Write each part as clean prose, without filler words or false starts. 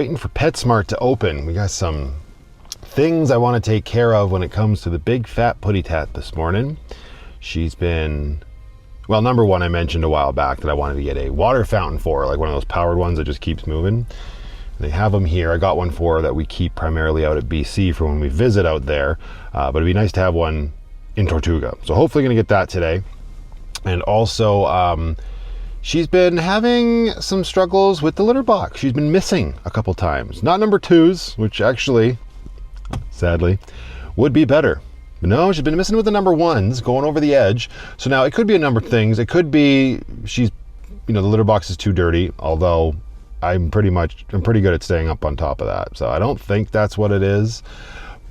waiting for PetSmart to open. We got some things I want to take care of when it comes to the big fat putty tat this morning. She's been, well, number one, I mentioned a while back that I wanted to get a water fountain for her, like one of those powered ones that just keeps moving. They have them here. I got one for her that we keep primarily out at BC for when we visit out there, but it'd be nice to have one in Tortuga. So hopefully going to get that today. And also, she's been having some struggles with the litter box. She's been missing a couple times. Not number twos, which actually, sadly, would be better. But no, she's been missing with the number ones, going over the edge. So now it could be a number of things. It could be she's, the litter box is too dirty, although I'm pretty good at staying up on top of that. So I don't think that's what it is.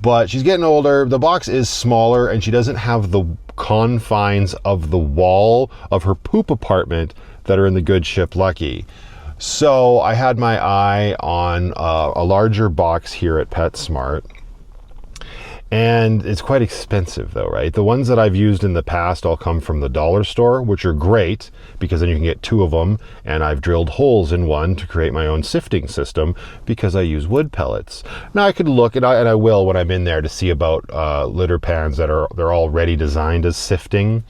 But she's getting older. The box is smaller and she doesn't have the confines of the wall of her poop apartment that are in the good ship Lucky. So I had my eye on a larger box here at PetSmart. And it's quite expensive though, right? The ones that I've used in the past all come from the dollar store, which are great because then you can get two of them. And I've drilled holes in one to create my own sifting system because I use wood pellets. Now I could look, and I will when I'm in there, to see about litter pans that they're already designed as sifting.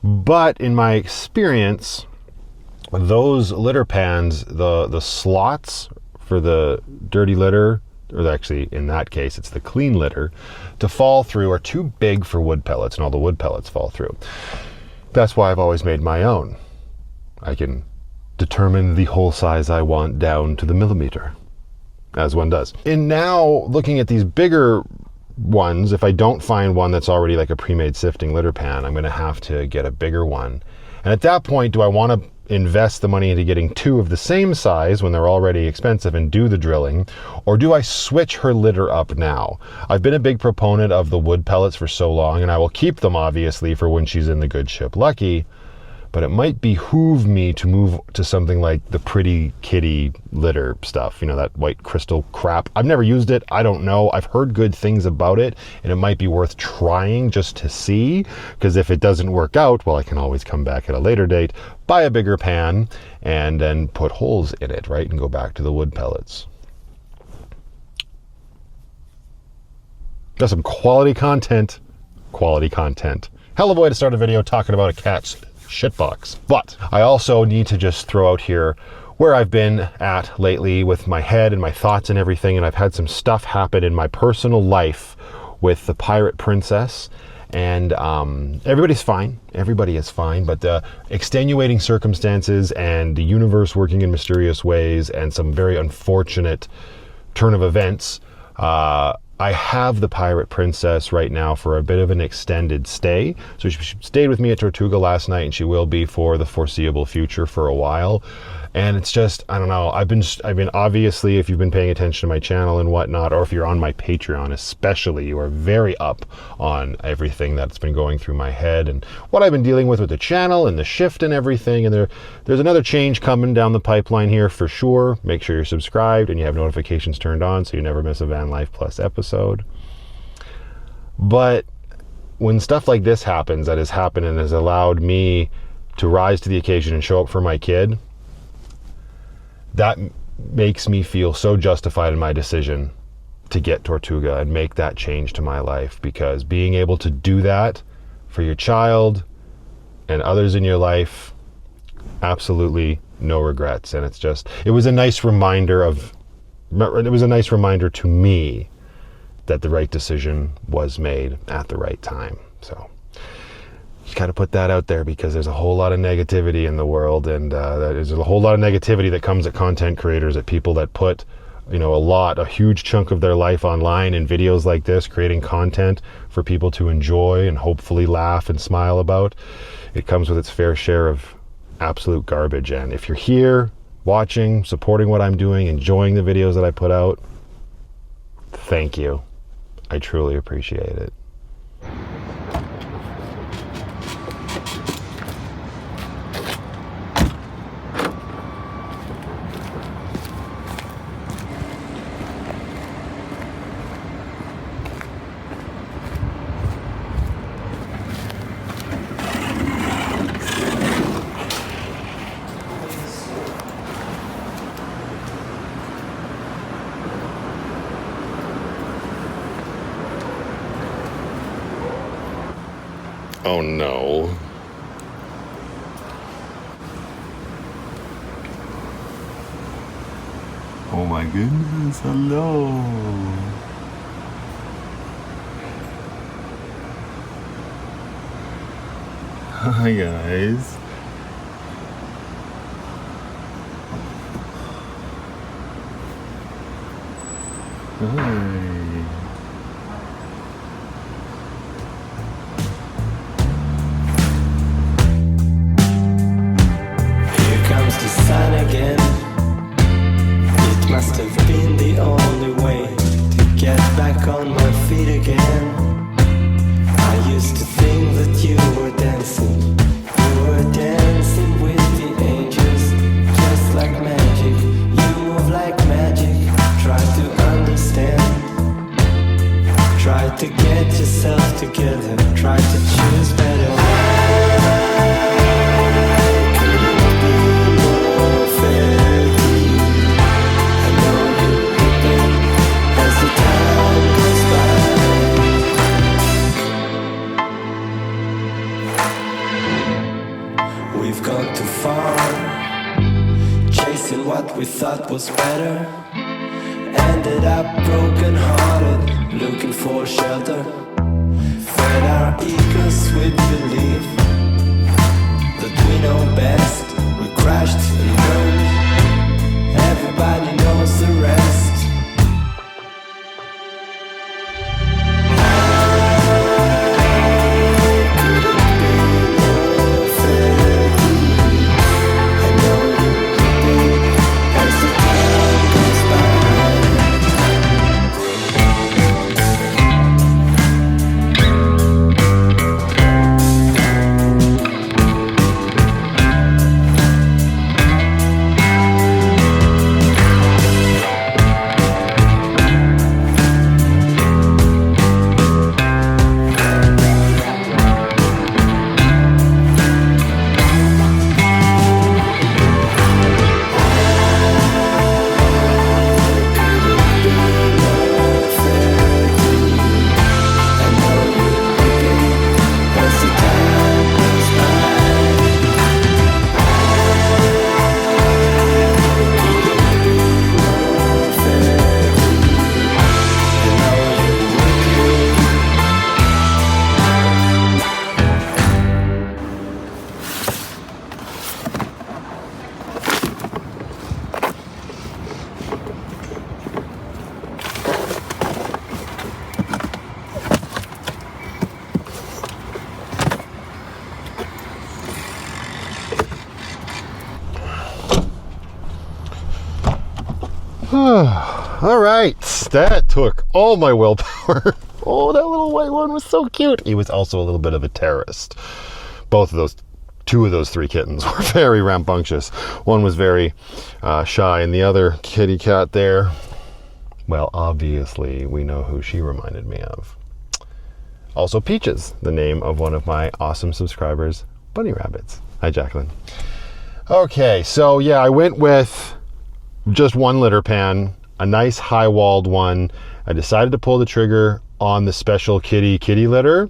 But in my experience, those litter pans, the slots for the dirty litter, or actually in that case it's the clean litter, to fall through are too big for wood pellets, and all the wood pellets fall through. That's why I've always made my own. I can determine the hole size I want down to the millimeter, as one does. And now looking at these bigger ones, if I don't find one that's already like a pre-made sifting litter pan, I'm going to have to get a bigger one. And at that point, do I want to invest the money into getting two of the same size when they're already expensive and do the drilling, or do I switch her litter up now? I've been a big proponent of the wood pellets for so long, and I will keep them obviously for when she's in the good ship Lucky, but it might behoove me to move to something like the Pretty Kitty litter stuff, that white crystal crap. I've never used it. I don't know. I've heard good things about it, and it might be worth trying just to see, because if it doesn't work out, well, I can always come back at a later date, buy a bigger pan, and then put holes in it, right, and go back to the wood pellets. That's some quality content. Quality content. Hell of a way to start a video talking about a cat's shitbox. But I also need to just throw out here where I've been at lately with my head and my thoughts and everything, and I've had some stuff happen in my personal life with the pirate princess, and everybody's fine. Everybody is fine, but the extenuating circumstances and the universe working in mysterious ways and some very unfortunate turn of events, I have the pirate princess right now for a bit of an extended stay. So she stayed with me at Tortuga last night, and she will be for the foreseeable future for a while. And it's just, I don't know, I've been obviously, if you've been paying attention to my channel and whatnot, or if you're on my Patreon especially, you are very up on everything that's been going through my head and what I've been dealing with the channel and the shift and everything. And there's another change coming down the pipeline here for sure. Make sure you're subscribed and you have notifications turned on so you never miss a Van Life Plus episode. But when stuff like this happens, that has happened and has allowed me to rise to the occasion and show up for my kid, that makes me feel so justified in my decision to get Tortuga and make that change to my life, because being able to do that for your child and others in your life, absolutely no regrets. And it was a nice reminder to me that the right decision was made at the right time. So just got to put that out there, because there's a whole lot of negativity in the world, and there's a whole lot of negativity that comes at content creators, at people that put a huge chunk of their life online in videos like this, creating content for people to enjoy and hopefully laugh and smile about. It comes with its fair share of absolute garbage. And if you're here watching, supporting what I'm doing, enjoying the videos that I put out, thank you. I truly appreciate it. Oh no. Oh my goodness, hello. Hi guys. Hi. The sun again. It must have been the only way to get back on my feet again. I used to think that you were dancing. You were dancing with the angels, just like magic. You move like magic. Try to understand. Try to get yourself together. Try to choose better. Chasing what we thought was better, ended up broken hearted, looking for shelter. Fed our egos with belief that we know best. We crashed and burned. Everybody knows the rest. All right, that took all my willpower. Oh, that little white one was so cute. He was also a little bit of a terrorist. Two of those three kittens were very rambunctious. One was very shy, and the other kitty cat there, well, obviously we know who she reminded me of. Also Peaches, the name of one of my awesome subscribers, Bunny Rabbits. Hi, Jacqueline. Okay, so yeah, I went with just one litter pan, a nice high-walled one. I decided to pull the trigger on the special kitty litter,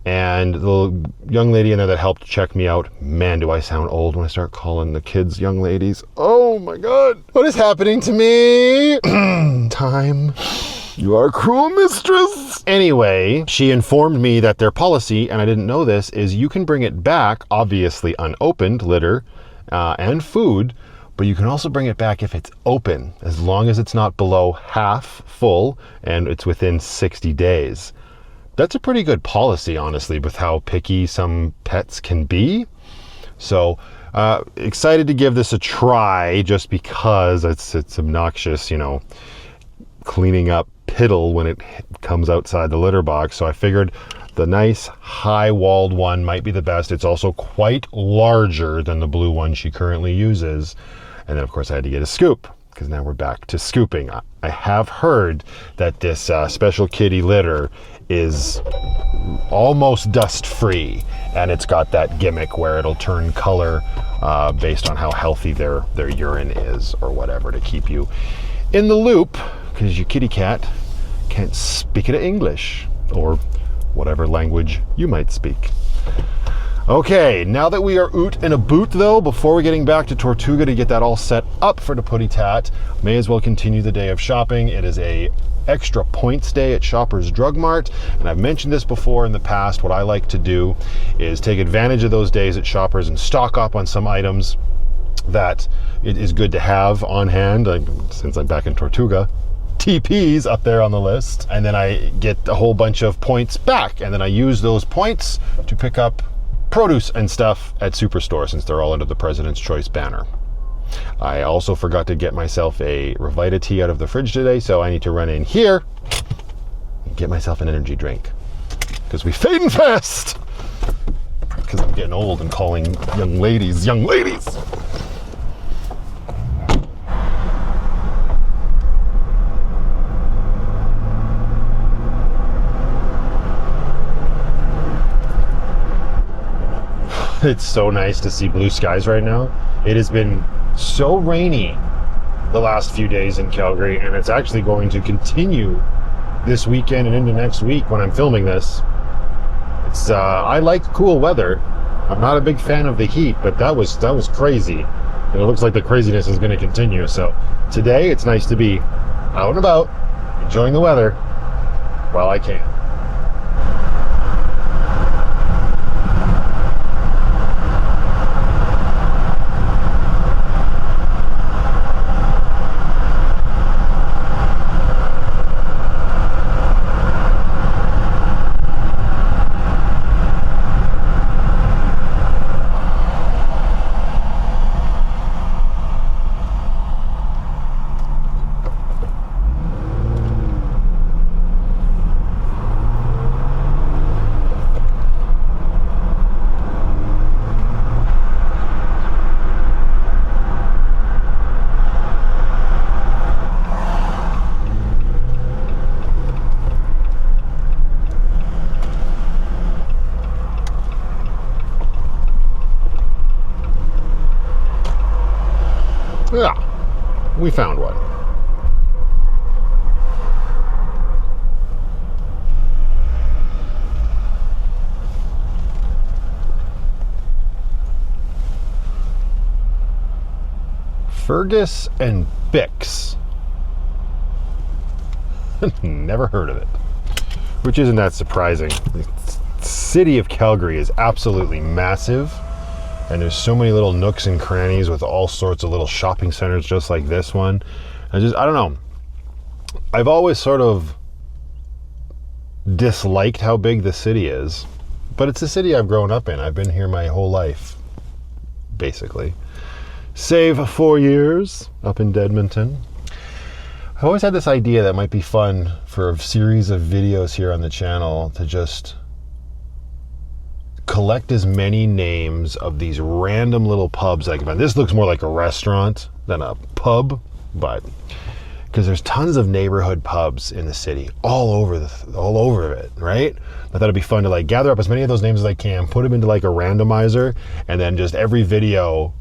and the young lady in there that helped check me out, man, do I sound old when I start calling the kids young ladies. Oh my God, what is happening to me? Time. You are cruel mistress. Anyway, she informed me that their policy, and I didn't know this, is you can bring it back, obviously unopened litter and food, but you can also bring it back if it's open, as long as it's not below half full and it's within 60 days. That's a pretty good policy, honestly, with how picky some pets can be. So excited to give this a try, just because it's obnoxious, you know, cleaning up piddle when it comes outside the litter box. So I figured the nice high-walled one might be the best. It's also quite larger than the blue one she currently uses. And then, of course, I had to get a scoop, because now we're back to scooping. I have heard that this special kitty litter is almost dust-free, and it's got that gimmick where it'll turn color based on how healthy their urine is, or whatever, to keep you in the loop, because your kitty cat can't speak it English, or whatever language you might speak. Okay, now that we are out and about though, before we're getting back to Tortuga to get that all set up for the Putty Tat, may as well continue the day of shopping. It is a extra points day at Shoppers Drug Mart, and I've mentioned this before in the past. What I like to do is take advantage of those days at Shoppers and stock up on some items that it is good to have on hand. Since I'm back in Tortuga, TP's up there on the list, and then I get a whole bunch of points back, and then I use those points to pick up produce and stuff at Superstore, since they're all under the President's Choice banner. I also forgot to get myself a Revita tea out of the fridge today, so I need to run in here and get myself an energy drink, because we fade and fast, because I'm getting old and calling young ladies. It's so nice to see blue skies right now. It has been so rainy the last few days in Calgary, and it's actually going to continue this weekend and into next week when I'm filming this. It's I like cool weather. I'm not a big fan of the heat, but that was crazy. And it looks like the craziness is going to continue. So today it's nice to be out and about, enjoying the weather while I can. Yeah, we found one. Fergus and Bix. Never heard of it. Which isn't that surprising. The city of Calgary is absolutely massive. And there's so many little nooks and crannies with all sorts of little shopping centers just like this one. I don't know. I've always sort of disliked how big the city is, but it's a city I've grown up in. I've been here my whole life, basically. Save 4 years up in Edmonton. I've always had this idea that might be fun for a series of videos here on the channel to just collect as many names of these random little pubs I can find. This looks more like a restaurant than a pub, but because there's tons of neighborhood pubs in the city, all over it, right? I thought it'd be fun to like gather up as many of those names as I can, put them into like a randomizer, and then just every video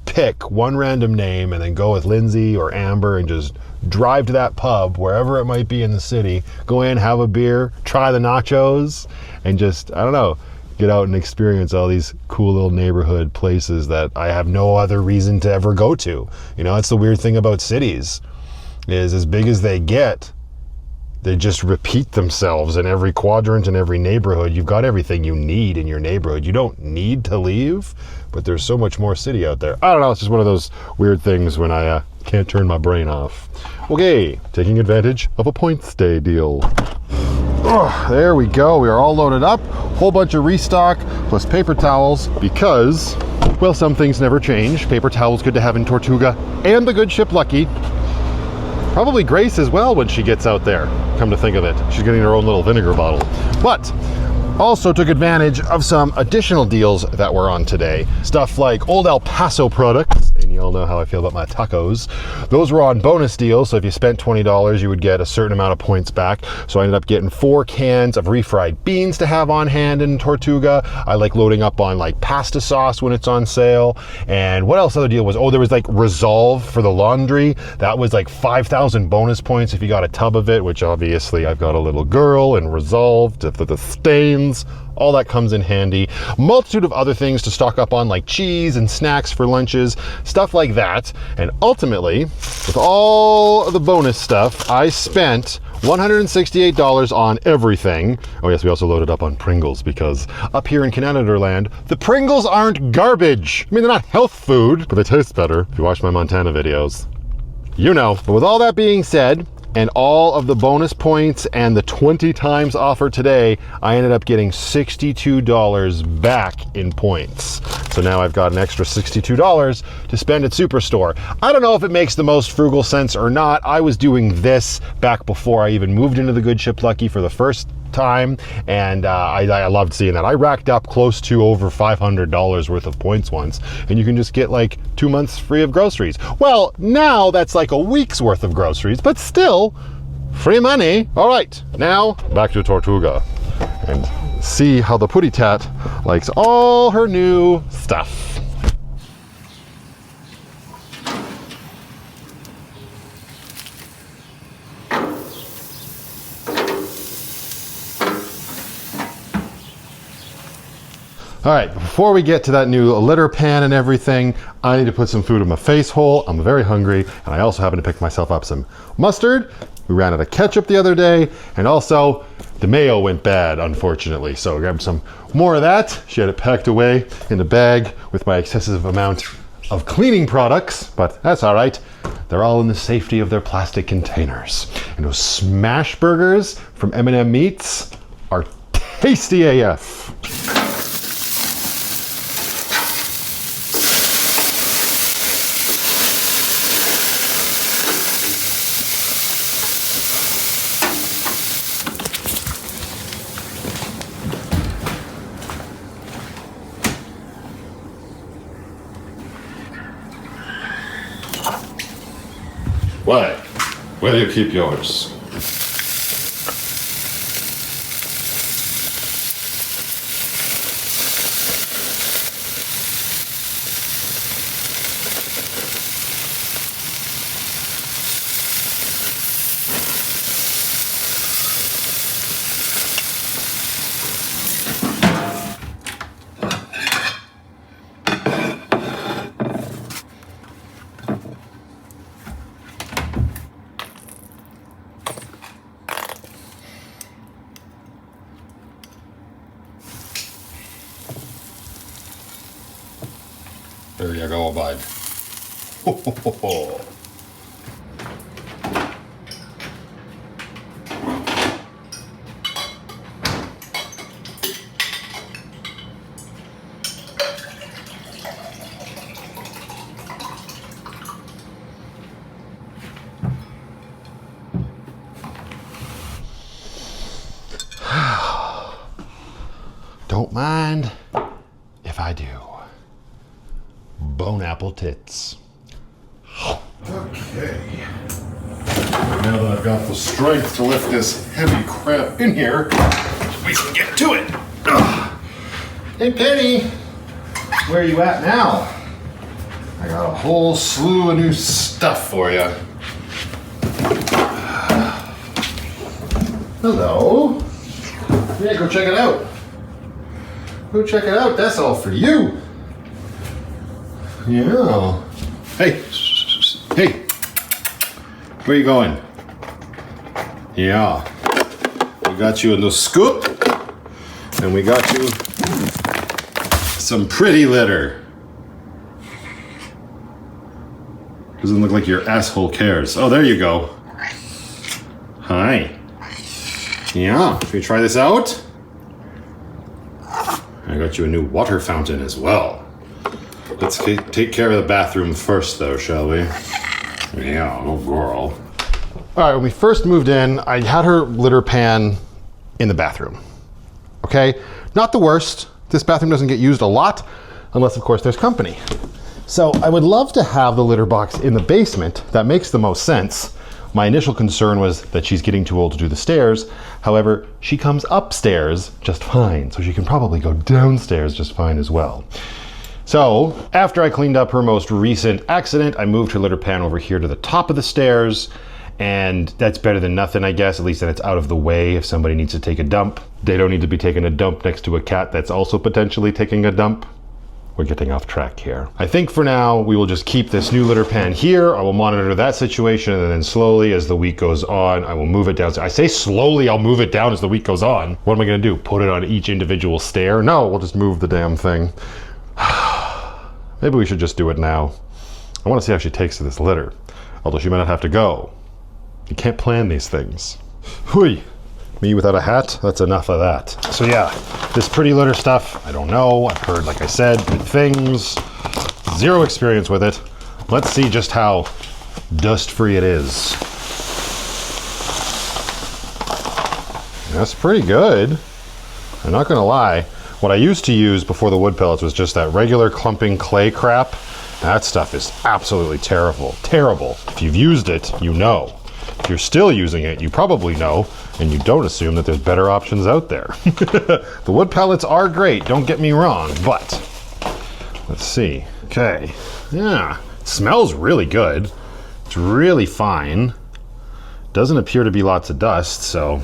pick one random name and then go with Lindsay or Amber and just drive to that pub wherever it might be in the city, go in, have a beer, try the nachos, and just, I don't know, get out and experience all these cool little neighborhood places that I have no other reason to ever go to. You know, that's the weird thing about cities, is as big as they get, they just repeat themselves in every quadrant and every neighborhood. You've got everything you need in your neighborhood. You don't need to leave, but there's so much more city out there. I don't know, it's just one of those weird things when I can't turn my brain off. Okay, taking advantage of a points day deal. Oh, there we go. We are all loaded up. Whole bunch of restock plus paper towels because, well, some things never change. Paper towels good to have in Tortuga and the good ship Lucky. Probably Grace as well when she gets out there, come to think of it. She's getting her own little vinegar bottle. But also took advantage of some additional deals that were on today. Stuff like Old El Paso products, and you all know how I feel about my tacos. Those were on bonus deals, so if you spent $20, you would get a certain amount of points back. So I ended up getting 4 cans of refried beans to have on hand in Tortuga. I like loading up on like pasta sauce when it's on sale. And what else other deal was? Oh, there was like Resolve for the laundry. That was like 5,000 bonus points if you got a tub of it, which obviously I've got a little girl, and Resolve for the stains all that comes in handy. Multitude of other things to stock up on, like cheese and snacks for lunches, stuff like that. And ultimately, with all of the bonus stuff, I spent $168 on everything. Oh yes, we also loaded up on Pringles because up here in Canada land, the Pringles aren't garbage. I mean, they're not health food, but they taste better. If you watch my Montana videos, you know. But with all that being said, and all of the bonus points and the 20 times offer today, I ended up getting $62 back in points. So now I've got an extra $62 to spend at Superstore. I don't know if it makes the most frugal sense or not. I was doing this back before I even moved into the Good Ship Lucky for the first time, and I loved seeing that. I racked up close to over $500 worth of points once, and you can just get like 2 months free of groceries. Well, now that's like a week's worth of groceries, but still free money. All right, now back to Tortuga and see how the putty tat likes all her new stuff. All right, before we get to that new litter pan and everything, I need to put some food in my face hole. I'm very hungry, and I also happen to pick myself up some mustard. We ran out of ketchup the other day, and also the mayo went bad, unfortunately. So I grabbed some more of that. She had it packed away in a bag with my excessive amount of cleaning products, but that's all right. They're all in the safety of their plastic containers. And those smash burgers from M&M Meats are tasty AF. Why? Where do you keep yours? There you go, bud. Ho, ho, ho, ho. Don't mind if I do. Bone apple tits. Okay. Now that I've got the strength to lift this heavy crap in here, we can get to it. Hey Penny, where are you at now? I got a whole slew of new stuff for you. Hello. Yeah, go check it out. Go check it out. That's all for you. Yeah. Hey, hey, where you going? Yeah, we got you a new scoop, and we got you some pretty litter. Doesn't look like your asshole cares. Oh, there you go. Hi. Yeah, should we try this out? I got you a new water fountain as well. Let's take care of the bathroom first, though, shall we? Yeah, oh girl. All right, when we first moved in, I had her litter pan in the bathroom. Okay, not the worst. This bathroom doesn't get used a lot, unless of course there's company. So I would love to have the litter box in the basement. That makes the most sense. My initial concern was that she's getting too old to do the stairs. However, she comes upstairs just fine, so she can probably go downstairs just fine as well. So after I cleaned up her most recent accident, I moved her litter pan over here to the top of the stairs, And that's better than nothing, I guess. At least then it's out of the way if somebody needs to take a dump. They don't need to be taking a dump next to a cat that's also potentially taking a dump. We're getting off track here. I think for now, we will just keep this new litter pan here. I will monitor that situation, and then slowly as the week goes on, I will move it down. I say slowly, I'll move it down as the week goes on. What am I gonna do? Put it on each individual stair? No, we'll just move the damn thing. Maybe we should just do it now. I wanna see how she takes to this litter. Although she might not have to go. You can't plan these things. Hui. Me without a hat, that's enough of that. So yeah, this pretty litter stuff, I don't know. I've heard, like I said, good things. Zero experience with it. Let's see just how dust-free it is. That's pretty good. I'm not gonna lie. What I used to use before the wood pellets was just that regular clumping clay crap. That stuff is absolutely terrible. Terrible. If you've used it, you know. If you're still using it, you probably know, and you don't assume that there's better options out there. The wood pellets are great, don't get me wrong, but let's see. Okay, yeah, it smells really good. It's really fine. Doesn't appear to be lots of dust, so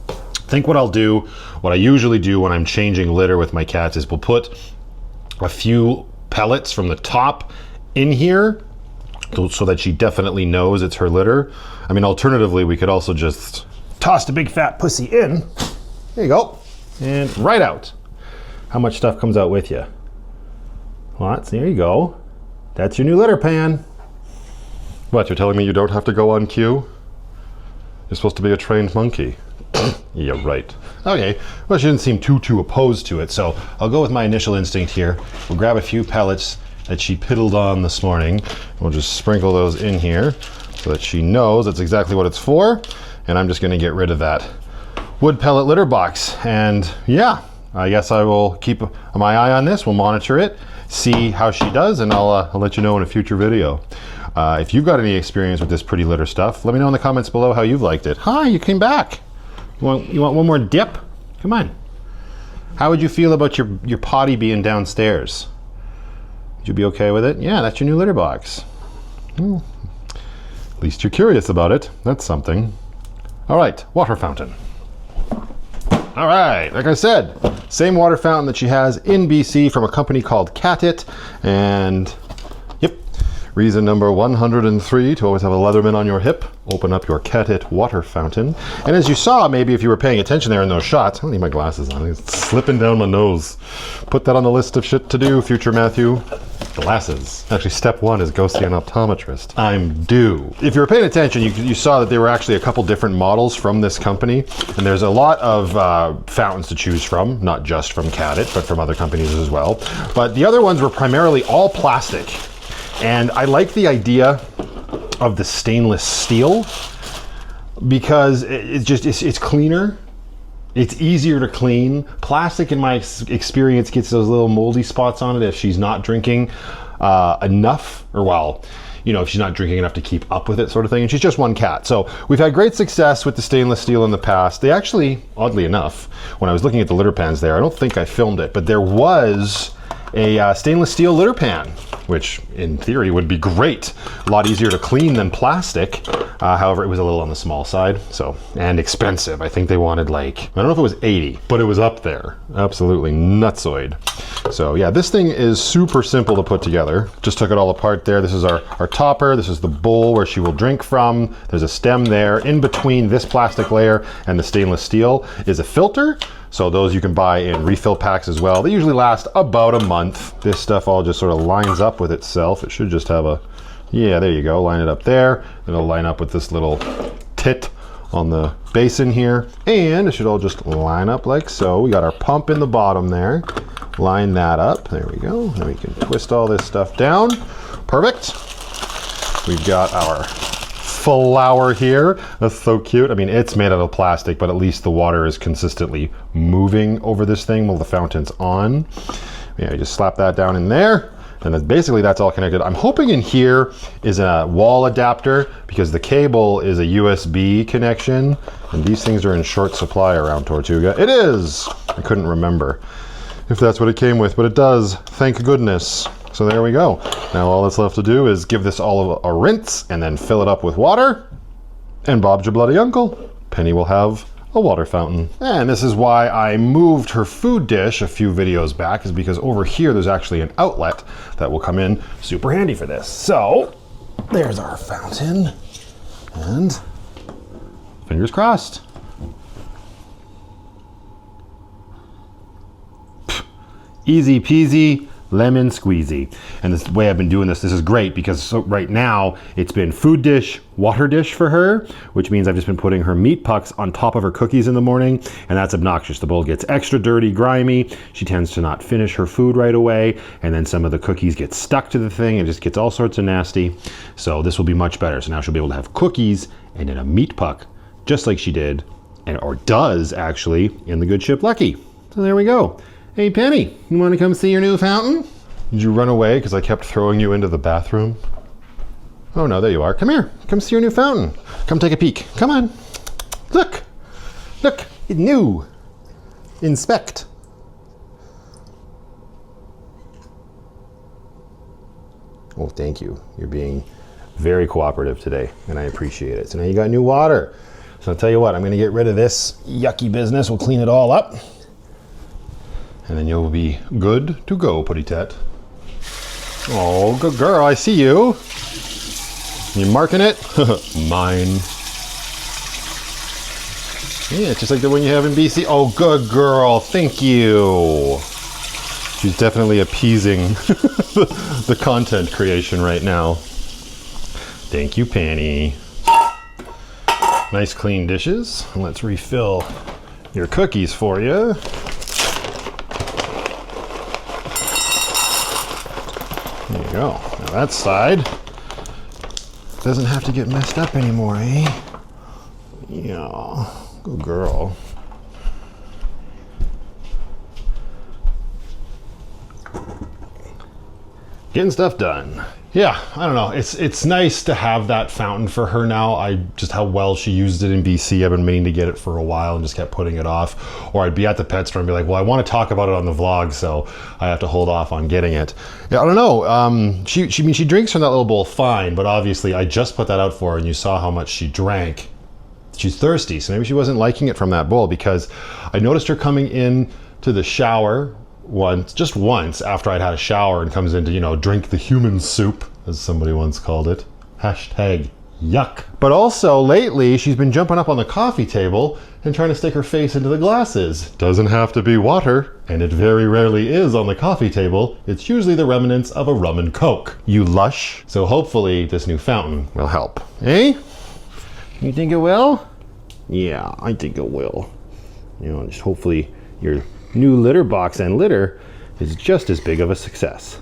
I think what I'll do, what I usually do when I'm changing litter with my cats is we'll put a few pellets from the top in here so that she definitely knows it's her litter. I mean, alternatively, we could also just toss the big fat pussy in. There you go. And right out. How much stuff comes out with you? Lots. There you go. That's your new litter pan. What, you're telling me you don't have to go on cue? You're supposed to be a trained monkey. Yeah, right. Okay, well, she didn't seem too opposed to it, so I'll go with my initial instinct here. We'll grab a few pellets that she piddled on this morning. We'll just sprinkle those in here so that she knows that's exactly what it's for. And I'm just gonna get rid of that wood pellet litter box. And yeah, I guess I will keep my eye on this. We'll monitor it, see how she does, and I'll let you know in a future video. If you've got any experience with this pretty litter stuff, let me know in the comments below how you've liked it. Hi, you came back. You want one more dip? Come on. How would you feel about your potty being downstairs? Would you be okay with it? Yeah, that's your new litter box. Well, at least you're curious about it. That's something. All right, water fountain. All right, like I said, same water fountain that she has in BC from a company called Catit. And yep, reason number 103 to always have a Leatherman on your hip. Open up your Catit water fountain. And as you saw, maybe if you were paying attention there in those shots, I don't need my glasses on, it's slipping down my nose. Put that on the list of shit to do, future Matthew. Glasses. Actually, step one is go see an optometrist. I'm due. If you were paying attention, you saw that there were actually a couple different models from this company, and there's a lot of fountains to choose from, not just from Catit, but from other companies as well. But the other ones were primarily all plastic, and I like the idea of the stainless steel because it's cleaner. It's easier to clean. Plastic, in my experience, gets those little moldy spots on it if she's not drinking enough, or well, you know, if she's not drinking enough to keep up with it, sort of thing. And she's just one cat. So we've had great success with the stainless steel in the past. They actually, oddly enough, when I was looking at the litter pans there, I don't think I filmed it, but there was a stainless steel litter pan, which in theory would be great. A lot easier to clean than plastic. However, it was a little on the small side, so, and expensive. I think they wanted like, I don't know if it was 80, but it was up there. Absolutely nutsoid. So yeah, this thing is super simple to put together. Just took it all apart there. This is our topper. This is the bowl where she will drink from. There's a stem there. In between this plastic layer and the stainless steel is a filter. So those you can buy in refill packs as well. They usually last about a month. This stuff all just sort of lines up with itself. It should just have a, yeah, there you go. Line it up there. It'll line up with this little tit on the basin here. And it should all just line up like so. We got our pump in the bottom there. Line that up. There we go. Then we can twist all this stuff down. Perfect. We've got our flower here. That's so cute. I mean, it's made out of plastic, but at least the water is consistently moving over this thing while the fountain's on. Yeah, you just slap that down in there, and then basically that's all connected. I'm hoping in here is a wall adapter because the cable is a USB connection, and these things are in short supply around Tortuga. It is! I couldn't remember if that's what it came with, but it does, thank goodness. So there we go. Now all that's left to do is give this all a rinse and then fill it up with water. And Bob's your bloody uncle. Penny will have a water fountain. And this is why I moved her food dish a few videos back, is because over here there's actually an outlet that will come in super handy for this. So there's our fountain, and fingers crossed. Easy peasy, lemon squeezy. And this way I've been doing this is great because right now it's been food dish, water dish for her, which means I've just been putting her meat pucks on top of her cookies in the morning, and that's obnoxious. The bowl gets extra dirty, grimy. She tends to not finish her food right away, and then some of the cookies get stuck to the thing and just gets all sorts of nasty. So this will be much better. So now she'll be able to have cookies and then a meat puck, just like she did, or does actually, in the good ship Lucky. So there we go. Hey Penny, you want to come see your new fountain? Did you run away because I kept throwing you into the bathroom? Oh no, there you are. Come here, come see your new fountain. Come take a peek. Come on. Look, look, it's new. Inspect. Oh, thank you. You're being very cooperative today, and I appreciate it. So now you got new water. So I'll tell you what, I'm gonna get rid of this yucky business. We'll clean it all up. And then you'll be good to go, Putty Tat. Oh, good girl, I see you. You marking it? Mine. Yeah, it's just like the one you have in BC. Oh, good girl, thank you. She's definitely appeasing the content creation right now. Thank you, Penny. Nice clean dishes. Let's refill your cookies for you. There you go. Now that side doesn't have to get messed up anymore, eh? Yeah, good girl. Getting stuff done. Yeah, I don't know. It's nice to have that fountain for her now. Just how well she used it in BC. I've been meaning to get it for a while and just kept putting it off. Or I'd be at the pet store and be like, well, I want to talk about it on the vlog, so I have to hold off on getting it. Yeah, I don't know. She drinks from that little bowl fine, but obviously I just put that out for her and you saw how much she drank. She's thirsty, so maybe she wasn't liking it from that bowl, because I noticed her coming in to the shower just once after I'd had a shower, and comes in to, drink the human soup, as somebody once called it. Hashtag yuck. But also lately she's been jumping up on the coffee table and trying to stick her face into the glasses. Doesn't have to be water, and it very rarely is on the coffee table. It's usually the remnants of a rum and coke. You lush. So hopefully this new fountain will help. Eh? You think it will? Yeah, I think it will. Just hopefully your new litter box and litter is just as big of a success.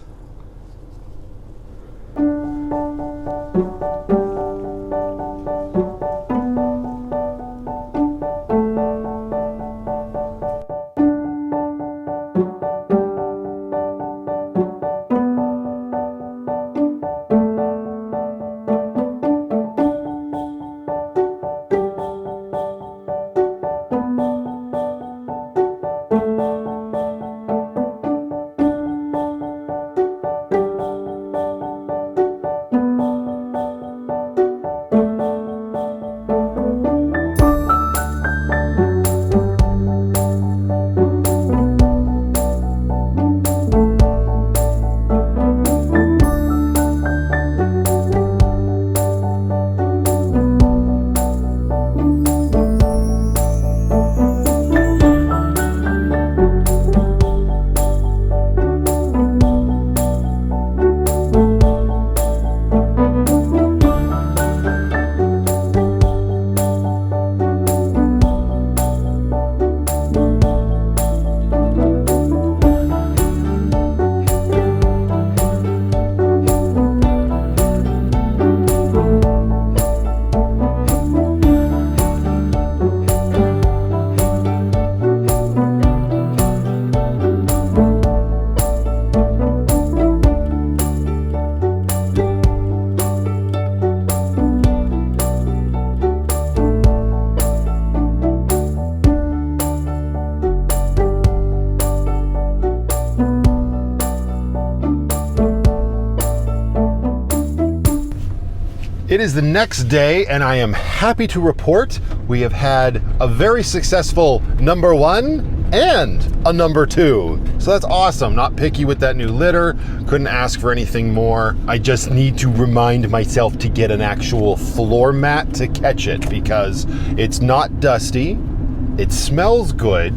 It is the next day, and I am happy to report we have had a very successful number 1 and a number 2. So that's awesome. Not picky with that new litter. Couldn't ask for anything more. I just need to remind myself to get an actual floor mat to catch it, because it's not dusty. It smells good,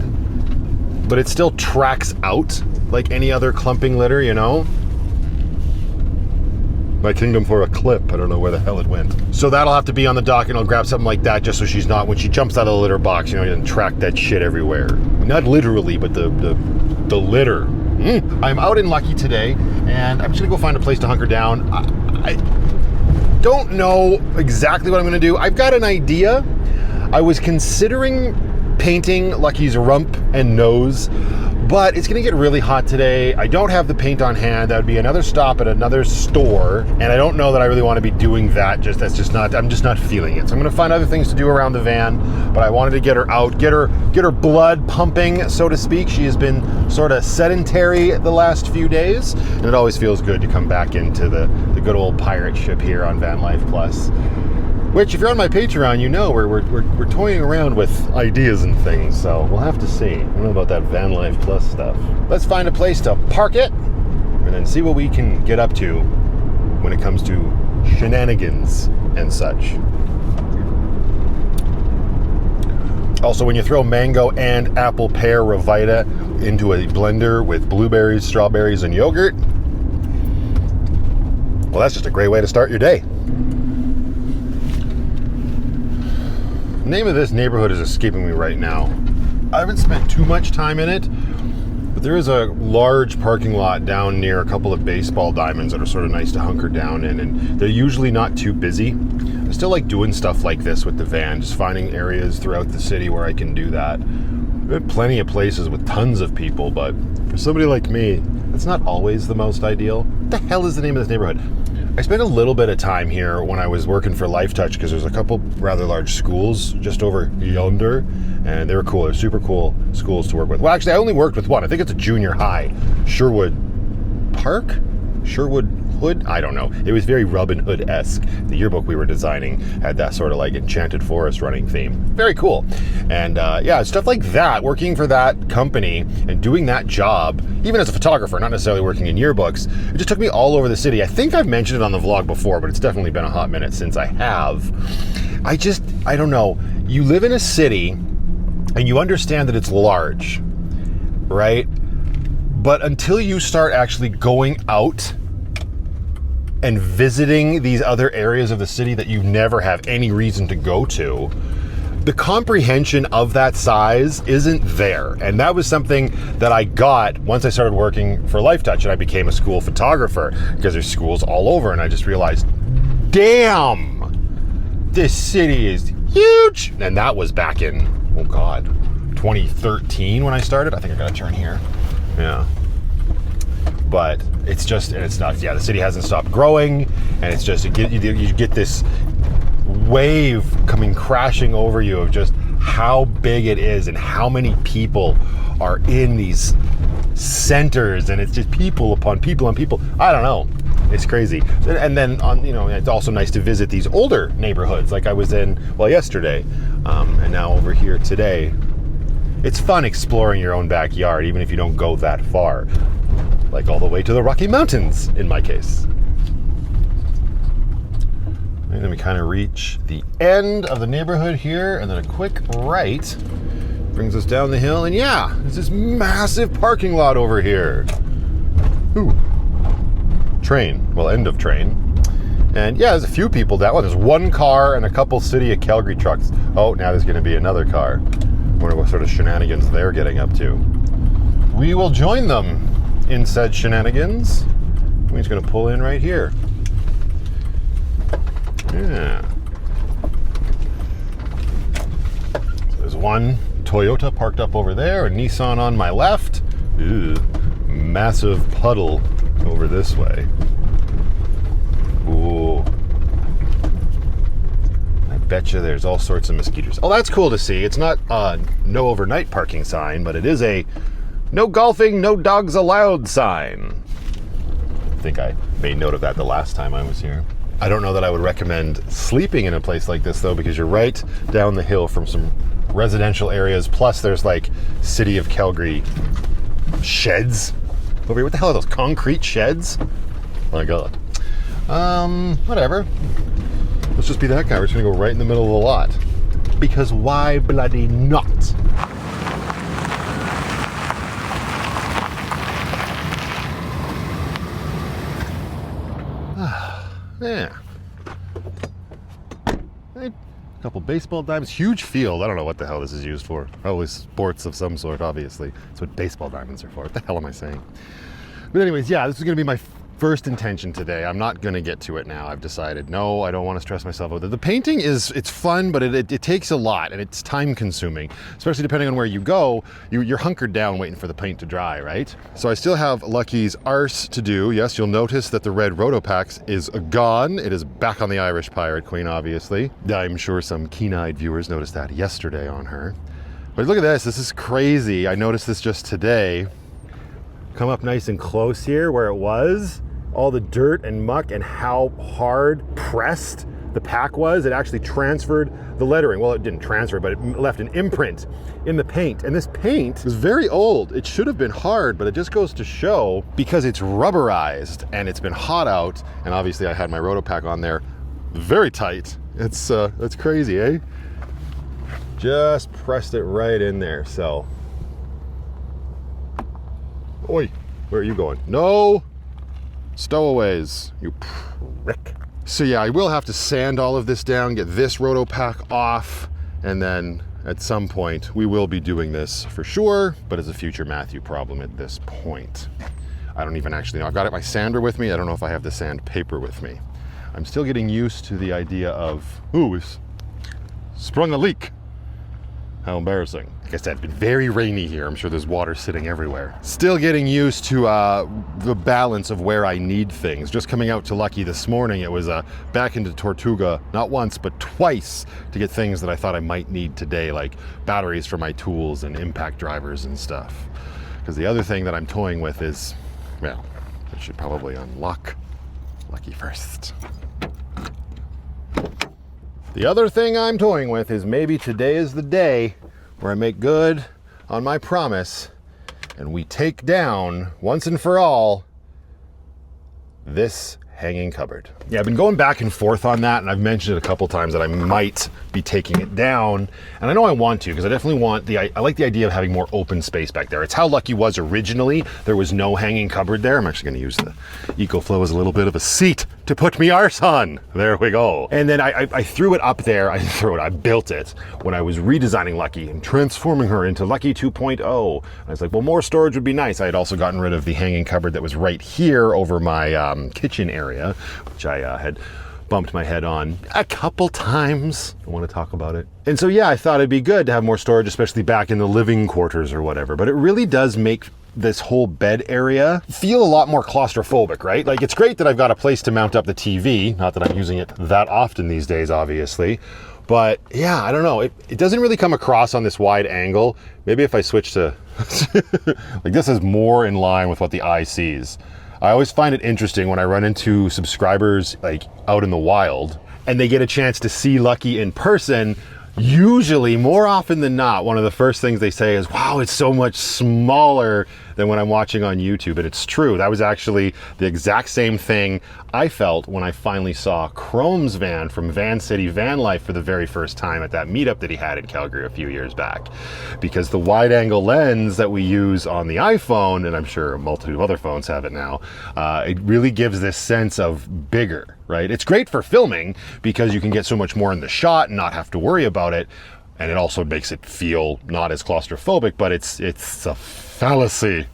but it still tracks out like any other clumping litter, you know? My kingdom for a clip. I don't know where the hell it went. So that'll have to be on the dock, and I'll grab something like that just so she's not, when she jumps out of the litter box, you know, doesn't track that shit everywhere. Not literally, but the litter. I'm out in Lucky today, and I'm just gonna go find a place to hunker down. I don't know exactly what I'm gonna do. I've got an idea. I was considering painting Lucky's rump and nose, but it's gonna get really hot today. I don't have the paint on hand. That would be another stop at another store, and I don't know that I really want to be doing that. I'm just not feeling it. So I'm gonna find other things to do around the van, but I wanted to get her out, get her blood pumping, so to speak. She has been sort of sedentary the last few days, and it always feels good to come back into the good old pirate ship here on Van Life Plus. Which, if you're on my Patreon, you know we're toying around with ideas and things, so we'll have to see. I don't know about that Van Life Plus stuff. Let's find a place to park it, and then see what we can get up to when it comes to shenanigans and such. Also, when you throw mango and apple pear Revita into a blender with blueberries, strawberries, and yogurt, well, that's just a great way to start your day. The name of this neighborhood is escaping me right now. I haven't spent too much time in it, but there is a large parking lot down near a couple of baseball diamonds that are sort of nice to hunker down in, and they're usually not too busy. I still like doing stuff like this with the van, just finding areas throughout the city where I can do that. There are plenty of places with tons of people, but for somebody like me, that's not always the most ideal. What the hell is the name of this neighborhood? I spent a little bit of time here when I was working for Lifetouch, because there's a couple rather large schools just over yonder, and they were cool. They're super cool schools to work with. Well, actually, I only worked with one. I think it's a junior high. Sherwood Hood? I don't know. It was very Robin Hood-esque. The yearbook we were designing had that sort of like Enchanted Forest running theme. Very cool. And yeah, stuff like that, working for that company and doing that job, even as a photographer, not necessarily working in yearbooks, it just took me all over the city. I think I've mentioned it on the vlog before, but it's definitely been a hot minute since I have. I don't know. You live in a city and you understand that it's large, right? But until you start actually going out and visiting these other areas of the city that you never have any reason to go to, the comprehension of that size isn't there. And that was something that I got once I started working for Lifetouch and I became a school photographer, because there's schools all over, and I just realized, damn, this city is huge. And that was back in, oh God, 2013 when I started. I think I got a turn here. Yeah. But it's just, and it's not, yeah, the city hasn't stopped growing, and it's just, you get this wave coming crashing over you of just how big it is and how many people are in these centers, and it's just people upon people on people. I don't know. It's crazy. And then, it's also nice to visit these older neighborhoods like I was in, well, yesterday, and now over here today. It's fun exploring your own backyard, even if you don't go that far. Like all the way to the Rocky Mountains, in my case. And then we kind of reach the end of the neighborhood here, and then a quick right brings us down the hill, and yeah, there's this massive parking lot over here. Ooh. Train. Well, end of train. And yeah, there's a few people down. Well, there's one car and a couple City of Calgary trucks. Oh, now there's going to be another car. I wonder what sort of shenanigans they're getting up to. We will join them in said shenanigans. We're just going to pull in right here. Yeah. So there's one Toyota parked up over there, a Nissan on my left. Ooh, massive puddle over this way. Ooh. I bet you there's all sorts of mosquitoes. Oh, that's cool to see. It's not a no overnight parking sign, but it is a no golfing, no dogs allowed sign. I think I made note of that the last time I was here. I don't know that I would recommend sleeping in a place like this though, because you're right down the hill from some residential areas. Plus there's like City of Calgary sheds over here. What the hell are those, concrete sheds? My God. Whatever. Let's just be that guy. We're just gonna go right in the middle of the lot. Because why bloody not? Yeah. A couple baseball diamonds. Huge field. I don't know what the hell this is used for. Probably sports of some sort, obviously. That's what baseball diamonds are for. What the hell am I saying? But anyways, yeah, this is going to be my first intention today. I'm not going to get to it now. I've decided, no, I don't want to stress myself with it. The painting it's fun, but it takes a lot and it's time consuming, especially depending on where you go. You're hunkered down waiting for the paint to dry, right? So I still have Lucky's arse to do. Yes, you'll notice that the red Rotopax is gone. It is back on the Irish Pirate Queen, obviously. I'm sure some keen-eyed viewers noticed that yesterday on her. But look at this. This is crazy. I noticed this just today. Come up nice and close here where it was. All the dirt and muck and how hard pressed the pack was. It actually transferred the lettering. Well, it didn't transfer, but it left an imprint in the paint. And this paint is very old. It should have been hard, but it just goes to show because it's rubberized and it's been hot out. And obviously I had my Rotopack on there very tight. It's that's crazy, eh? Just pressed it right in there, so. Oi, where are you going? No! Stowaways, you prick. So yeah, I will have to sand all of this down, get this Rotopack off, and then at some point we will be doing this for sure, but it's a future Matthew problem at this point. I don't even actually know. I've got my sander with me. I don't know if I have the sandpaper with me. I'm still getting used to the idea of, ooh, we've sprung a leak. How embarrassing. Like I said, it's been very rainy here. I'm sure there's water sitting everywhere. Still getting used to the balance of where I need things. Just coming out to Lucky this morning, it was back into Tortuga, not once, but twice to get things that I thought I might need today, like batteries for my tools and impact drivers and stuff. Because the other thing that I'm toying with is, well, I should probably unlock Lucky first. The other thing I'm toying with is maybe today is the day where I make good on my promise and we take down, once and for all, this hanging cupboard. Yeah, I've been going back and forth on that, and I've mentioned it a couple times that I might be taking it down, and I know I want to because I definitely want I like the idea of having more open space back there. It's how Lucky was originally. There was no hanging cupboard there. I'm actually going to use the EcoFlow as a little bit of a seat to put me arse on. There we go. And then I threw it up there. I built it when I was redesigning Lucky and transforming her into Lucky 2.0. I was like, well, more storage would be nice. I had also gotten rid of the hanging cupboard that was right here over my kitchen area, which I had bumped my head on a couple times. I want to talk about it. And so, yeah, I thought it'd be good to have more storage, especially back in the living quarters or whatever. But it really does make this whole bed area feel a lot more claustrophobic, right? Like, it's great that I've got a place to mount up the TV. Not that I'm using it that often these days, obviously. But yeah, I don't know. It doesn't really come across on this wide angle. Maybe if I switch to, like, this is more in line with what the eye sees. I always find it interesting when I run into subscribers like out in the wild and they get a chance to see Lucky in person. Usually, more often than not, one of the first things they say is, wow, it's so much smaller than when I'm watching on YouTube. And it's true. That was actually the exact same thing I felt when I finally saw Chrome's van from Van City Van Life for the very first time at that meetup that he had in Calgary a few years back. Because the wide angle lens that we use on the iPhone, and I'm sure a multitude of other phones have it now, it really gives this sense of bigger, right? It's great for filming because you can get so much more in the shot and not have to worry about it. And it also makes it feel not as claustrophobic, but it's a fallacy.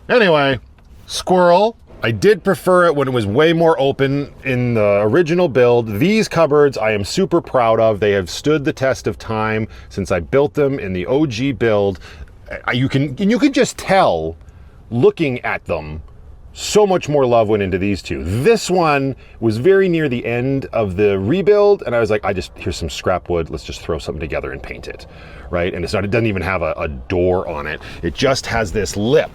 Anyway, squirrel. I did prefer it when it was way more open in the original build. These cupboards I am super proud of. They have stood the test of time since I built them in the OG build. You can just tell looking at them So much more love went into these two. This one was very near the end of the rebuild, and I was like, here's some scrap wood, let's just throw something together and paint it, right? And it doesn't even have a door on it. It just has this lip,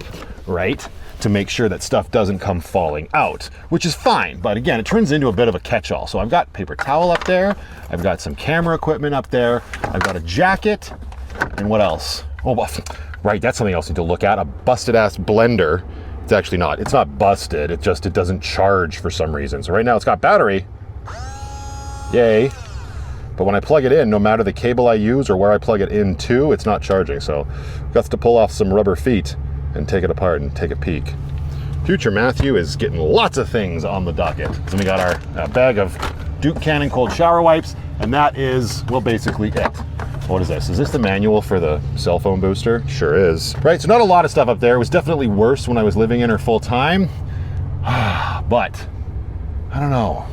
right? To make sure that stuff doesn't come falling out, which is fine. But again, it turns into a bit of a catch-all. So I've got paper towel up there, I've got some camera equipment up there, I've got a jacket, and what else? Oh, right, that's something else I need to look at, a busted-ass blender. It's not busted, it doesn't charge for some reason. So right now it's got battery, yay. But when I plug it in, no matter the cable I use or where I plug it into, it's not charging. So I've got to pull off some rubber feet and take it apart and take a peek. Future Matthew is getting lots of things on the docket. So we got our bag of Duke Cannon cold shower wipes, and that is, well, basically it. What is this? Is this the manual for the cell phone booster? Sure is. Right, so not a lot of stuff up there. It was definitely worse when I was living in her full time. But, I don't know.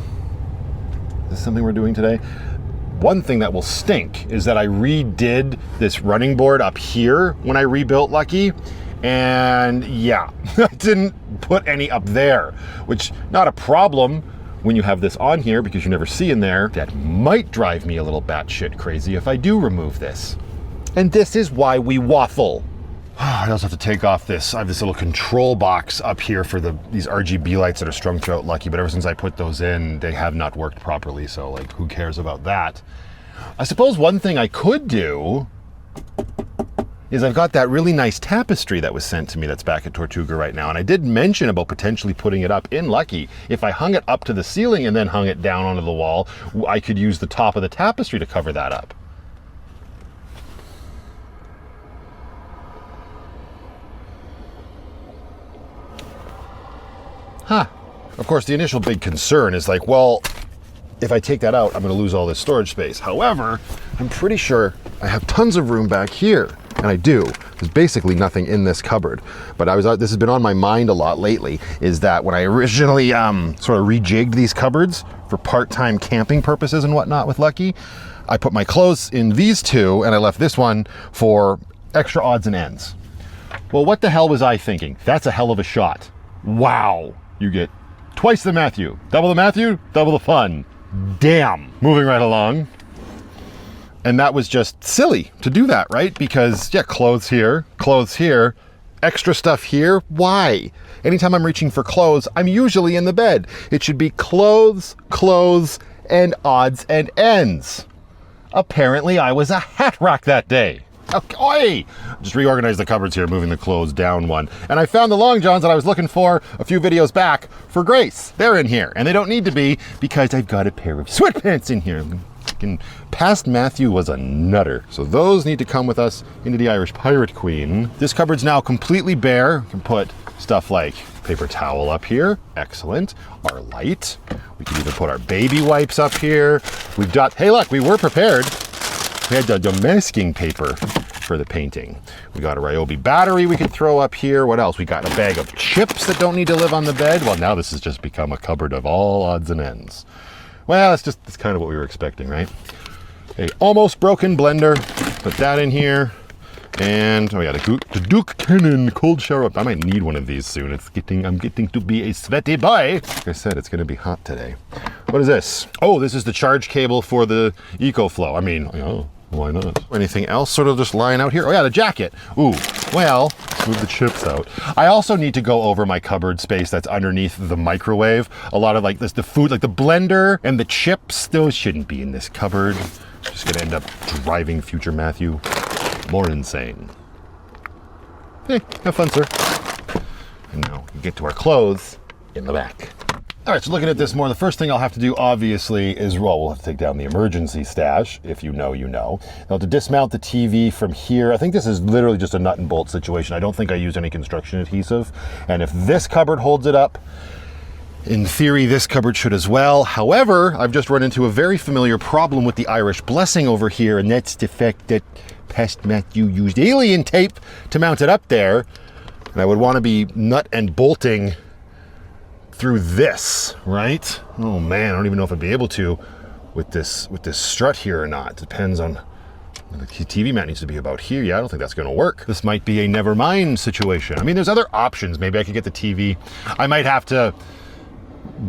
Is this something we're doing today? One thing that will stink is that I redid this running board up here when I rebuilt Lucky. And yeah, I didn't put any up there, which not a problem when you have this on here because you never see in there. That might drive me a little batshit crazy if I do remove this. And this is why we waffle. I also have to take off this. I have this little control box up here for these RGB lights that are strung throughout Lucky, but ever since I put those in, they have not worked properly, so like, who cares about that? I suppose one thing I could do is I've got that really nice tapestry that was sent to me that's back at Tortuga right now, and I did mention about potentially putting it up in Lucky. If I hung it up to the ceiling and then hung it down onto the wall, I could use the top of the tapestry to cover that up. Huh. Of course, the initial big concern is like, well, if I take that out, I'm going to lose all this storage space. However, I'm pretty sure I have tons of room back here. And I do. There's basically nothing in this cupboard. But this has been on my mind a lot lately, is that when I originally sort of rejigged these cupboards for part-time camping purposes and whatnot with Lucky, I put my clothes in these two and I left this one for extra odds and ends. Well, what the hell was I thinking? That's a hell of a shot. Wow. You get twice the Matthew. Double the Matthew, double the fun. Damn. Moving right along. And that was just silly to do that, right? Because, yeah, clothes here, extra stuff here. Why? Anytime I'm reaching for clothes, I'm usually in the bed. It should be clothes, and odds and ends. Apparently, I was a hat rack that day. Okay, just reorganized the cupboards here, moving the clothes down one. And I found the long johns that I was looking for a few videos back for Grace. They're in here, and they don't need to be because I've got a pair of sweatpants in here. Past Matthew was a nutter. So those need to come with us into the Irish Pirate Queen. This cupboard's now completely bare. We can put stuff like paper towel up here. Excellent. Our light. We can even put our baby wipes up here. We've got, hey look, we were prepared. We had the masking paper for the painting. We got a Ryobi battery we could throw up here. What else? We got a bag of chips that don't need to live on the bed. Well, now this has just become a cupboard of all odds and ends. Well, that's kind of what we were expecting, right? A almost broken blender, put that in here. And, oh yeah, the Duke Cannon cold shower. I might need one of these soon. I'm getting to be a sweaty boy. Like I said, it's gonna be hot today. What is this? Oh, this is the charge cable for the EcoFlow. I mean, oh, why not? Anything else sort of just lying out here? Oh yeah, the jacket. Ooh, well, move the chips out. I also need to go over my cupboard space that's underneath the microwave. A lot of like this, the food, like the blender and the chips, those shouldn't be in this cupboard. Just gonna end up driving future Matthew more insane. Hey, have fun, sir. And now we get to our clothes in the back. All right, so looking at this more, the first thing I'll have to do, obviously, is, well, we'll have to take down the emergency stash. If you know, you know. Now, to dismount the TV from here, I think this is literally just a nut and bolt situation. I don't think I used any construction adhesive. And if this cupboard holds it up, in theory, this cupboard should as well. However, I've just run into a very familiar problem with the Irish blessing over here, and that's the fact that past Matthew used alien tape to mount it up there. And I would want to be nut and bolting through this, right? Oh man, I don't even know if I'd be able to with this strut here or not. Depends on The TV mount needs to be about here. Yeah, I don't think that's going to work. This might be a never mind situation. I mean, there's other options. Maybe I could get the TV. I might have to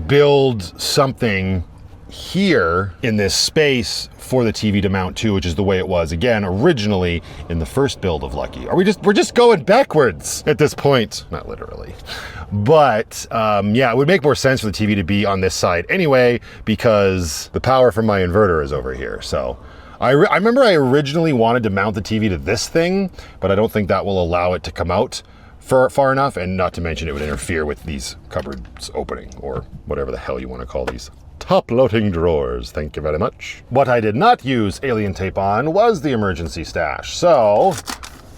build something here in this space for the TV to mount to, which is the way it was again originally in the first build of Lucky. We're just going backwards at this point, not literally, but yeah, it would make more sense for the TV to be on this side anyway, because the power from my inverter is over here. So I remember I originally wanted to mount the TV to this thing, but I don't think that will allow it to come out far enough, and not to mention it would interfere with these cupboards opening, or whatever the hell you want to call these. Top-loading drawers, thank you very much. What I did not use alien tape on was the emergency stash. So,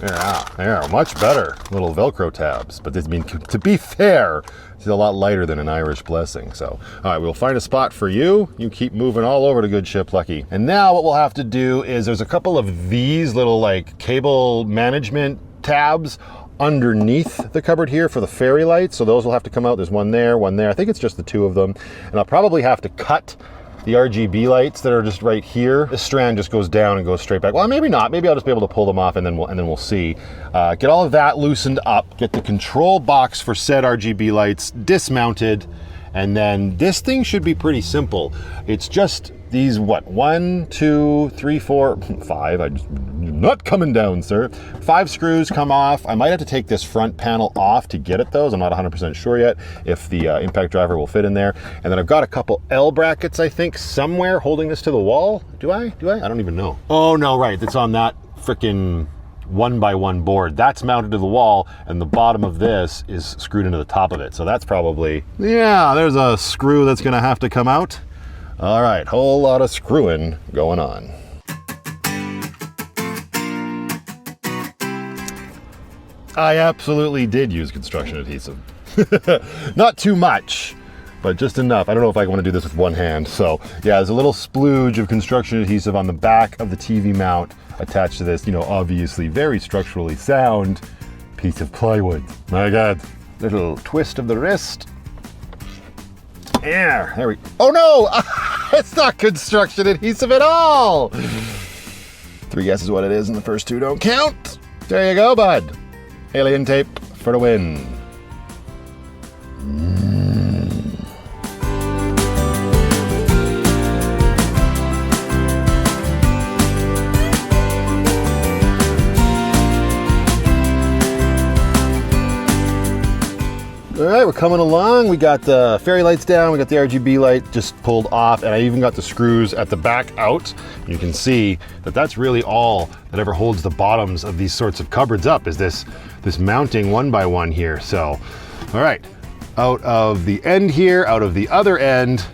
yeah, much better. Little Velcro tabs. But this, I mean, to be fair, it's a lot lighter than an Irish blessing. So, all right, we'll find a spot for you. You keep moving all over to good ship, Lucky. And now what we'll have to do is there's a couple of these little like cable management tabs underneath the cupboard here for the fairy lights, so those will have to come out. There's one there. I think it's just the two of them, and I'll probably have to cut the RGB lights that are just right here. This strand just goes down and goes straight back. Well, maybe not. Maybe I'll just be able to pull them off, and then we'll see. Get all of that loosened up. Get the control box for said RGB lights dismounted, and then this thing should be pretty simple. It's just these, what, 1, 2, 3, 4, 5. I'm not coming down, sir. 5 screws come off. I might have to take this front panel off to get at those. I'm not 100% sure yet if the impact driver will fit in there. And then I've got a couple L brackets, I think, somewhere holding this to the wall. Do I? I don't even know. Oh, no, right. It's on that frickin' 1x1 board. That's mounted to the wall, and the bottom of this is screwed into the top of it. So that's probably, yeah, there's a screw that's gonna have to come out. All right, whole lot of screwing going on. I absolutely did use construction adhesive. Not too much, but just enough. I don't know if I want to do this with one hand. So yeah, there's a little splooge of construction adhesive on the back of the TV mount attached to this, you know, obviously very structurally sound piece of plywood. My God, little twist of the wrist. Yeah, there we go. Oh no, it's not construction adhesive at all. 3 guesses what it is, and the first 2 don't count. There you go, bud. Alien tape for the win. All right, we're coming along. We got the fairy lights down. We got the RGB light just pulled off, and I even got the screws at the back out. You can see that that's really all that ever holds the bottoms of these sorts of cupboards up, is this mounting 1x1 here. So, all right, out of the end here, out of the other end,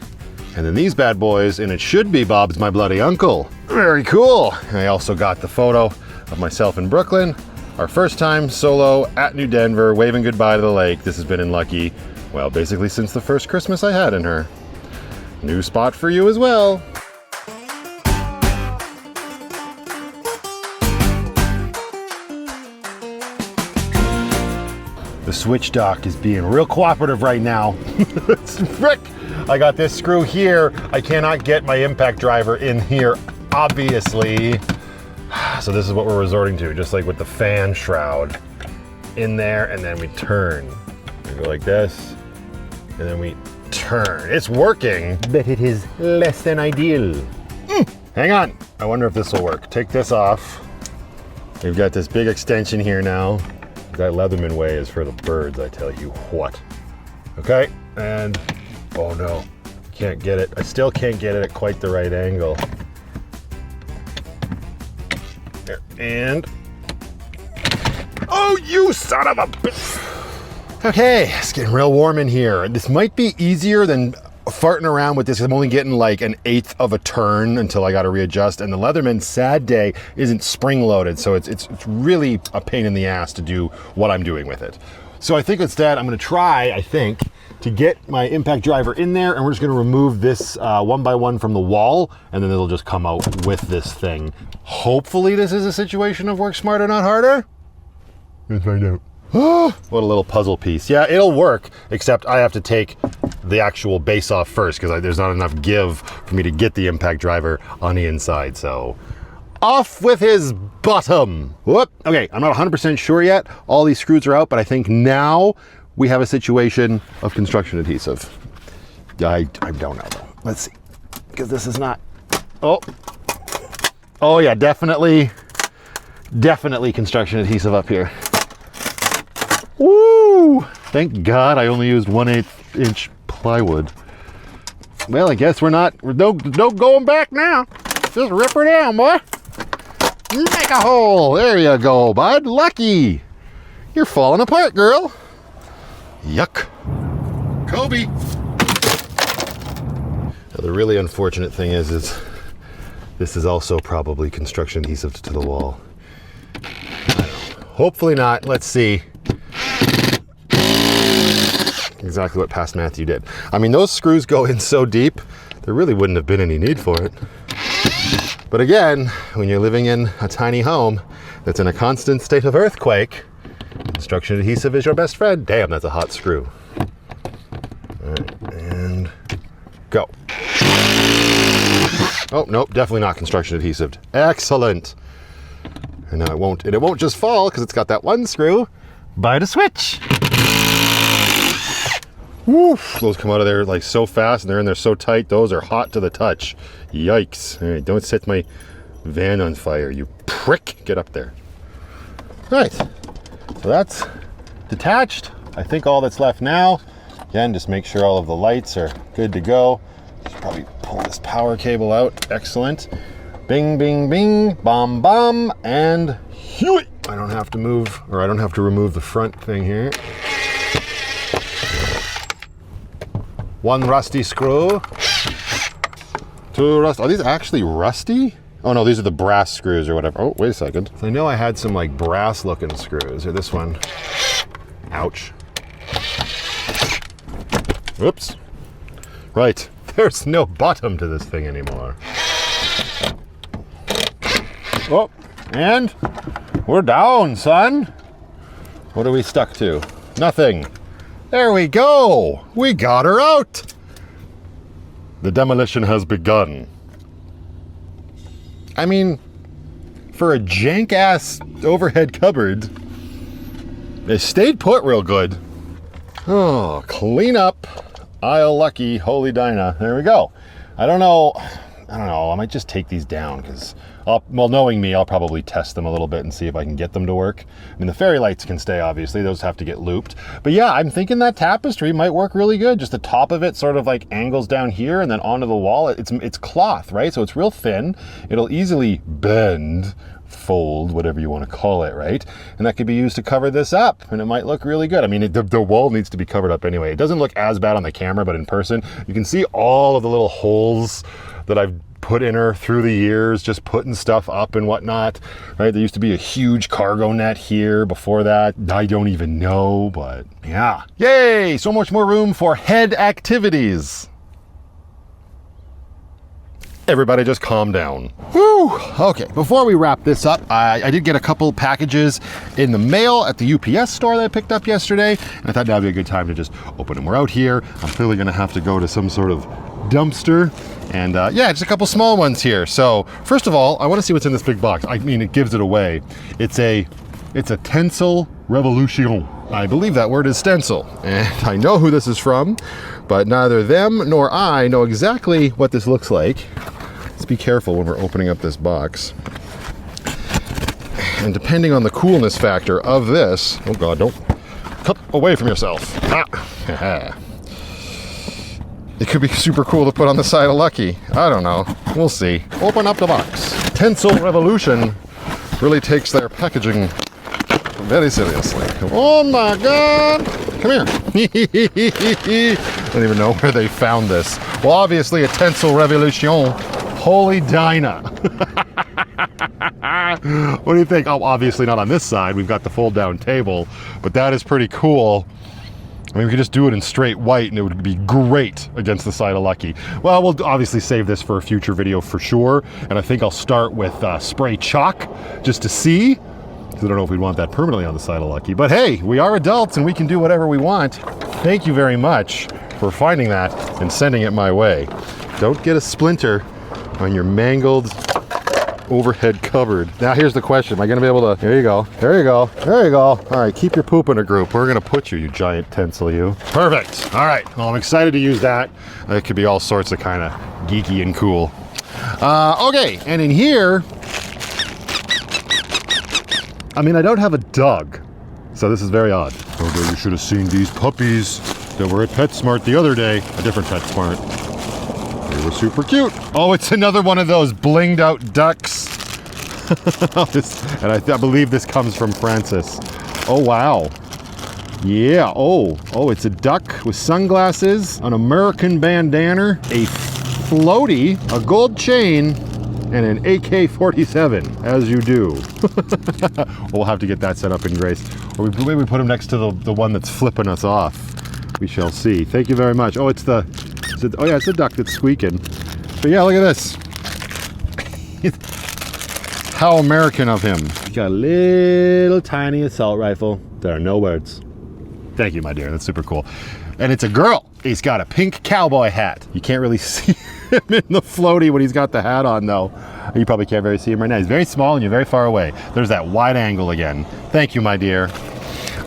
and then these bad boys, and it should be Bob's My Bloody Uncle. Very cool. And I also got the photo of myself in Brooklyn. Our first time solo at New Denver, waving goodbye to the lake. This has been in Lucky, well, basically since the first Christmas I had in her. New spot for you as well. The switch dock is being real cooperative right now. Frick! I got this screw here. I cannot get my impact driver in here, obviously. So this is what we're resorting to, just like with the fan shroud. In there, and then we turn. We go like this, and then we turn. It's working, but it is less than ideal. Hang on, I wonder if this will work. Take this off. We've got this big extension here now. That Leatherman way is for the birds, I tell you what. Okay, and oh no, can't get it. I still can't get it at quite the right angle. There, and oh, you son of a bitch! Okay, it's getting real warm in here. This might be easier than farting around with this. I'm only getting like 1/8 of a turn until I got to readjust, and the Leatherman sad day isn't spring loaded, so it's really a pain in the ass to do what I'm doing with it. So I think instead I'm going to try, I think, to get my impact driver in there, and we're just going to remove this 1x1 from the wall, and then it'll just come out with this thing. Hopefully this is a situation of work smarter, not harder. Let's find out. Oh, what a little puzzle piece. Yeah, it'll work, except I have to take the actual base off first because there's not enough give for me to get the impact driver on the inside. So Off with his bottom. Whoop. Okay, I'm not 100% sure yet. All these screws are out, but I think now we have a situation of construction adhesive. I don't know though. Let's see, because this is not, oh yeah, definitely construction adhesive up here. Woo! Thank God I only used 1/8 inch plywood. Well, I guess we're no going back now. Just rip her down, boy. Make a hole. There you go, bud. Lucky. You're falling apart, girl. Yuck. Kobe. Now, the really unfortunate thing is this is also probably construction adhesive to the wall. Hopefully not. Let's see exactly what past Matthew did. I mean, those screws go in so deep, there really wouldn't have been any need for it. But again, when you're living in a tiny home that's in a constant state of earthquake, construction adhesive is your best friend. Damn, that's a hot screw. All right, and go. Oh, nope, definitely not construction adhesive. Excellent. And now it won't just fall because it's got that one screw by the switch. Woof, those come out of there like so fast and they're in there so tight. Those are hot to the touch. Yikes. All right, don't set my van on fire, you prick. Get up there. Right, so that's detached. I think all that's left now, again, just make sure all of the lights are good to go. Should probably pull this power cable out. Excellent. Bing, bing, bing, bom, bom, and Huey. I don't have to move, or I don't have to remove the front thing here. One rusty screw. Two rust. Are these actually rusty? Oh no, these are the brass screws or whatever. Oh, wait a second. So I know I had some like brass looking screws, or this one. Ouch. Oops. Right, there's no bottom to this thing anymore. Oh, and we're down, son. What are we stuck to? Nothing. There we go. We got her out. The demolition has begun. I mean, for a jank-ass overhead cupboard, they stayed put real good. Oh, clean up. Aisle Lucky, Holy Dinah. There we go. I don't know. I might just take these down because, well, knowing me, I'll probably test them a little bit and see if I can get them to work. I mean, the fairy lights can stay, obviously. Those have to get looped. But yeah, I'm thinking that tapestry might work really good. Just the top of it sort of like angles down here and then onto the wall. It's cloth, right? So it's real thin. It'll easily bend, fold, whatever you want to call it, right? And that could be used to cover this up, and it might look really good. I mean, the wall needs to be covered up anyway. It doesn't look as bad on the camera, but in person, you can see all of the little holes that I've put in her through the years, just putting stuff up and whatnot, right? There used to be a huge cargo net here before that. I don't even know, but yeah. Yay! So much more room for head activities. Everybody just calm down. Whew. Okay, before we wrap this up, I did get a couple packages in the mail at the UPS store that I picked up yesterday, and I thought that'd be a good time to just open them. We're out here. I'm clearly gonna have to go to some sort of dumpster, and yeah, just a couple small ones here. So first of all, I want to see what's in this big box. I mean, it gives it away. It's a Tencel Revolution. I believe that word is stencil, and I know who this is from, but neither them nor I know exactly what this looks like. Let's be careful when we're opening up this box. And depending on the coolness factor of this, oh God, don't cut away from yourself. Ah. It could be super cool to put on the side of Lucky. I don't know. We'll see. Open up the box. Tencel Revolution really takes their packaging very seriously. Oh my God! Come here. I don't even know where they found this. Well, obviously a Tencel Revolution. Holy Dinah. What do you think? Oh, obviously not on this side. We've got the fold down table, but that is pretty cool. I mean, we could just do it in straight white and it would be great against the side of Lucky. Well, we'll obviously save this for a future video for sure. And I think I'll start with spray chalk just to see. Because I don't know if we'd want that permanently on the side of Lucky. But hey, we are adults and we can do whatever we want. Thank you very much for finding that and sending it my way. Don't get a splinter on your mangled overhead cupboard. Now here's the question. Am I gonna be able to, there you go, there you go, there you go. All right, keep your poop in a group. We're gonna put you, you giant tinsel, you. Perfect. All right, well, I'm excited to use that. It could be all sorts of kind of geeky and cool. Okay, and in here, I mean, I don't have a dog, so this is very odd. Although you should have seen these puppies that were at PetSmart the other day. A different PetSmart. They were super cute. Oh, it's another one of those blinged out ducks. And I believe this comes from Francis. Oh, wow. Yeah, oh, it's a duck with sunglasses, an American bandana, a floaty, a gold chain, and an AK-47, as you do. We'll have to get that set up in Grace. Or maybe we put him next to the one that's flipping us off. We shall see. Thank you very much. Oh, it's a duck that's squeaking. But yeah, look at this. How American of him. He's got a little tiny assault rifle. There are no words. Thank you, my dear. That's super cool. And it's a girl. He's got a pink cowboy hat. You can't really see him in the floaty when he's got the hat on, though. You probably can't very see him right now. He's very small and you're very far away. There's that wide angle again. Thank you, my dear.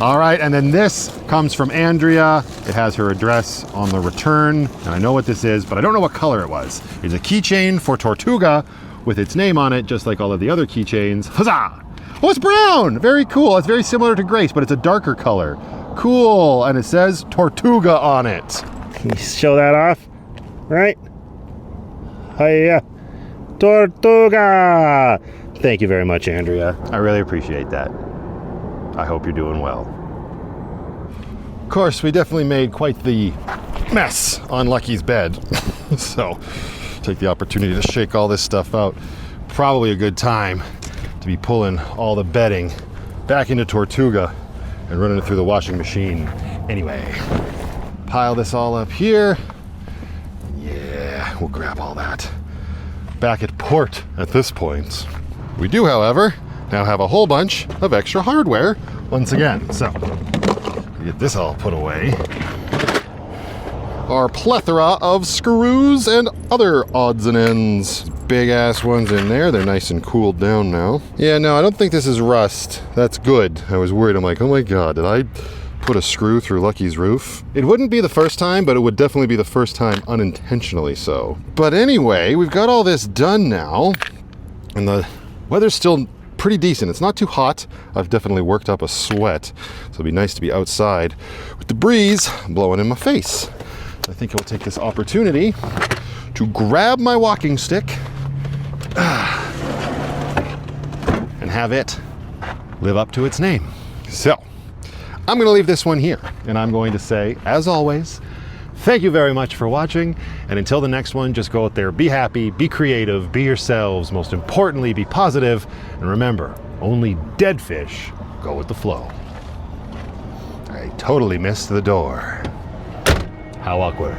All right, and then this comes from Andrea. It has her address on the return, and I know what this is, but I don't know what color it was. It's a keychain for Tortuga with its name on it, just like all of the other keychains. Huzzah! Oh, it's brown! Very cool. It's very similar to Grace, but it's a darker color. Cool, and it says Tortuga on it. Can you show that off? Right? Hiya. Tortuga! Thank you very much, Andrea. I really appreciate that. I hope you're doing well. Of course, we definitely made quite the mess on Lucky's bed. So, take the opportunity to shake all this stuff out. Probably a good time to be pulling all the bedding back into Tortuga and running it through the washing machine. Anyway, pile this all up here. Yeah, we'll grab all that. Back at port at this point. We do, however, now have a whole bunch of extra hardware once again. So, get this all put away. Our plethora of screws and other odds and ends. Big ass ones in there. They're nice and cooled down now. Yeah, no, I don't think this is rust. That's good. I was worried. I'm like, oh my God, did I put a screw through Lucky's roof? It wouldn't be the first time, but it would definitely be the first time unintentionally so. But anyway, we've got all this done now, and the weather's still pretty decent. It's not too hot. I've definitely worked up a sweat, so it'll be nice to be outside with the breeze blowing in my face. I think I will take this opportunity to grab my walking stick and have it live up to its name. So, I'm going to leave this one here, and I'm going to say, as always, thank you very much for watching, and until the next one, just go out there, be happy, be creative, be yourselves, most importantly, be positive, and remember, only dead fish go with the flow. I totally missed the door. How awkward.